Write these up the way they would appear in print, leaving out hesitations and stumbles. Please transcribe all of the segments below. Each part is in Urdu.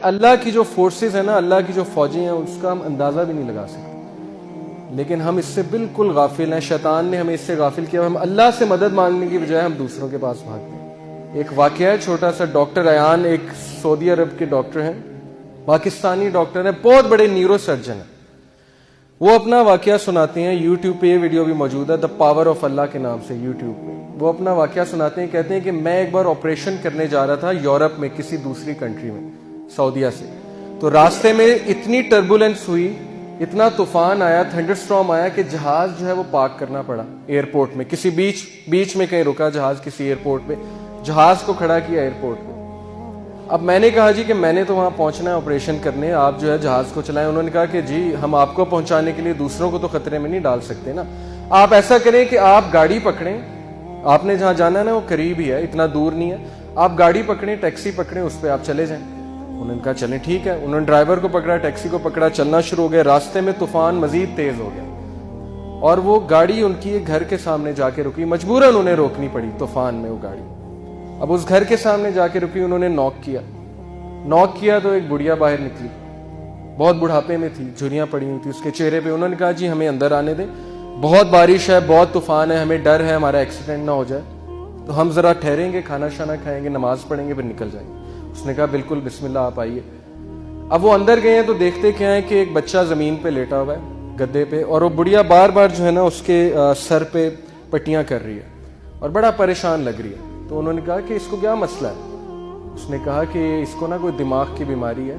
اللہ کی جو فورسز ہیں نا، اللہ کی جو فوجیں ہیں، اس کا ہم اندازہ بھی نہیں لگا سکتے، لیکن ہم اس سے بالکل غافل ہیں۔ شیطان نے ہمیں اس سے غافل کیا، ہم اللہ سے مدد مانگنے کی بجائے ہم دوسروں کے پاس بھاگتے ہیں۔ ایک واقعہ ہے چھوٹا سا، ڈاکٹر ایان ایک سعودی عرب کے ڈاکٹر ہیں، پاکستانی ڈاکٹر ہیں، بہت بڑے نیورو سرجن ہیں۔ وہ اپنا واقعہ سناتے ہیں، یوٹیوب پہ یہ ویڈیو بھی موجود ہے، دا پاور آف اللہ کے نام سے یوٹیوب پہ۔ وہ اپنا واقعہ سناتے ہیں، کہتے ہیں کہ میں ایک بار آپریشن کرنے جا رہا تھا یورپ میں، کسی دوسری کنٹری میں، سعودیہ سے۔ تو راستے میں اتنی ٹربولنس ہوئی، اتنا طوفان آیا، تھنڈر سٹارم آیا کہ جہاز جو ہے وہ پارک کرنا پڑا ایئرپورٹ میں، کسی بیچ میں کہیں رکا جہاز، کسی ایئرپورٹ پہ جہاز کو کھڑا کیا ایئرپورٹ پہ۔ اب میں نے کہا جی کہ میں نے تو وہاں پہنچنا ہے آپریشن کرنے، آپ جو ہے جہاز کو چلائیں۔ انہوں نے کہا کہ جی ہم آپ کو پہنچانے کے لیے دوسروں کو تو خطرے میں نہیں ڈال سکتے نا، آپ ایسا کریں کہ آپ گاڑی پکڑیں، آپ نے جہاں جانا ہے نا وہ قریب ہی ہے، اتنا دور نہیں ہے، آپ گاڑی پکڑیں، ٹیکسی پکڑیں، اس پہ آپ چلے جائیں۔ انہوں نے کہا چلیں ٹھیک ہے۔ انہوں نے ڈرائیور کو پکڑا، ٹیکسی کو پکڑا، چلنا شروع ہو گیا۔ راستے میں طوفان مزید تیز ہو گیا اور وہ گاڑی ان کی ایک گھر کے سامنے جا کے رکی، مجبوراً انہیں روکنی پڑی طوفان میں وہ گاڑی۔ اب اس گھر کے سامنے جا کے رکی، انہوں نے نوک کیا تو ایک بڑھیا باہر نکلی، بہت بڑھاپے میں تھی، جھریاں پڑی ہوئی تھی اس کے چہرے پہ۔ انہوں نے کہا جی ہمیں اندر آنے دیں، بہت بارش ہے، بہت طوفان ہے، ہمیں ڈر ہے ہمارا ایکسیڈنٹ نہ ہو جائے، تو ہم ذرا ٹھہریں گے، کھانا شانا کھائیں گے، نماز پڑھیں گے، پھر نکل جائیں گے۔ اس نے کہا بالکل بسم اللہ آپ آئیے۔ اب وہ اندر گئے ہیں تو دیکھتے کیا ہے کہ ایک بچہ زمین پہ لیٹا ہوا ہے گدے پہ، اور وہ بڑھیا بار بار جو ہے نا اس کے سر پہ پٹیاں کر رہی ہے اور بڑا پریشان لگ رہی ہے۔ تو انہوں نے کہا کہ اس کو کیا مسئلہ ہے؟ اس نے کہا کہ اس کو نا کوئی دماغ کی بیماری ہے،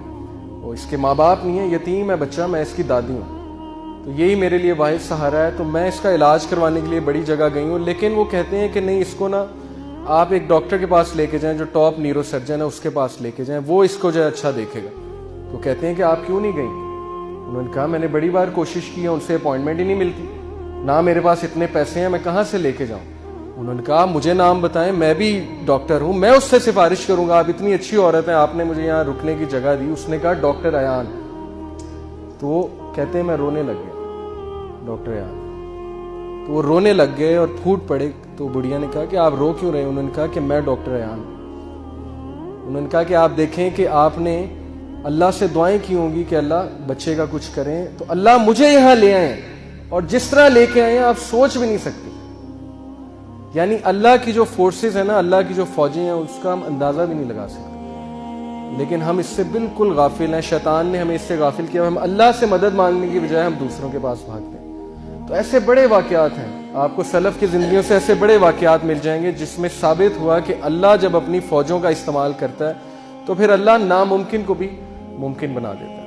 اور اس کے ماں باپ نہیں ہے، یتیم ہے بچہ، میں اس کی دادی ہوں، تو یہی میرے لیے واحد سہارا ہے۔ تو میں اس کا علاج کروانے کے لیے بڑی جگہ گئی ہوں، لیکن وہ کہتے ہیں کہ نہیں، اس کو نا آپ ایک ڈاکٹر کے پاس لے کے جائیں جو ٹاپ نیورو سرجن ہے، اس کے پاس لے کے جائیں، وہ اس کو جو ہے اچھا دیکھے گا۔ تو کہتے ہیں کہ آپ کیوں نہیں گئیں؟ انہوں نے کہا میں نے بڑی بار کوشش کی ہے، ان سے اپوائنٹمنٹ ہی نہیں ملتی، نہ میرے پاس اتنے پیسے ہیں، میں کہاں سے لے کے جاؤں؟ انہوں نے کہا مجھے نام بتائیں، میں بھی ڈاکٹر ہوں، میں اس سے سفارش کروں گا، آپ اتنی اچھی عورت ہیں، آپ نے مجھے یہاں رکنے کی جگہ دی۔ اس نے کہا ڈاکٹر ایان۔ تو وہ کہتے ہیں میں رونے لگ گیا، ڈاکٹر ایان۔ تو وہ رونے لگ گئے اور پھوٹ پڑے۔ تو بڑھیا نے کہا کہ آپ رو کیوں رہے؟ انہوں نے کہا کہ میں ڈاکٹر ایان۔ انہوں نے کہا کہ آپ دیکھیں کہ آپ نے اللہ سے دعائیں کی ہوں گی کہ اللہ بچے کا کچھ کریں، تو اللہ مجھے یہاں لے آئے، اور جس طرح لے کے آئے ہیں آپ سوچ بھی نہیں سکتے۔ یعنی اللہ کی جو فورسز ہیں نا، اللہ کی جو فوجیں ہیں، اس کا ہم اندازہ بھی نہیں لگا سکتے، لیکن ہم اس سے بالکل غافل ہیں۔ شیطان نے ہمیں اس سے غافل کیا، ہم اللہ سے مدد مانگنے کی بجائے ہم دوسروں کے پاس بھاگتے ہیں۔ تو ایسے بڑے واقعات ہیں، آپ کو سلف کی زندگیوں سے ایسے بڑے واقعات مل جائیں گے جس میں ثابت ہوا کہ اللہ جب اپنی فوجوں کا استعمال کرتا ہے تو پھر اللہ ناممکن کو بھی ممکن بنا دیتا ہے۔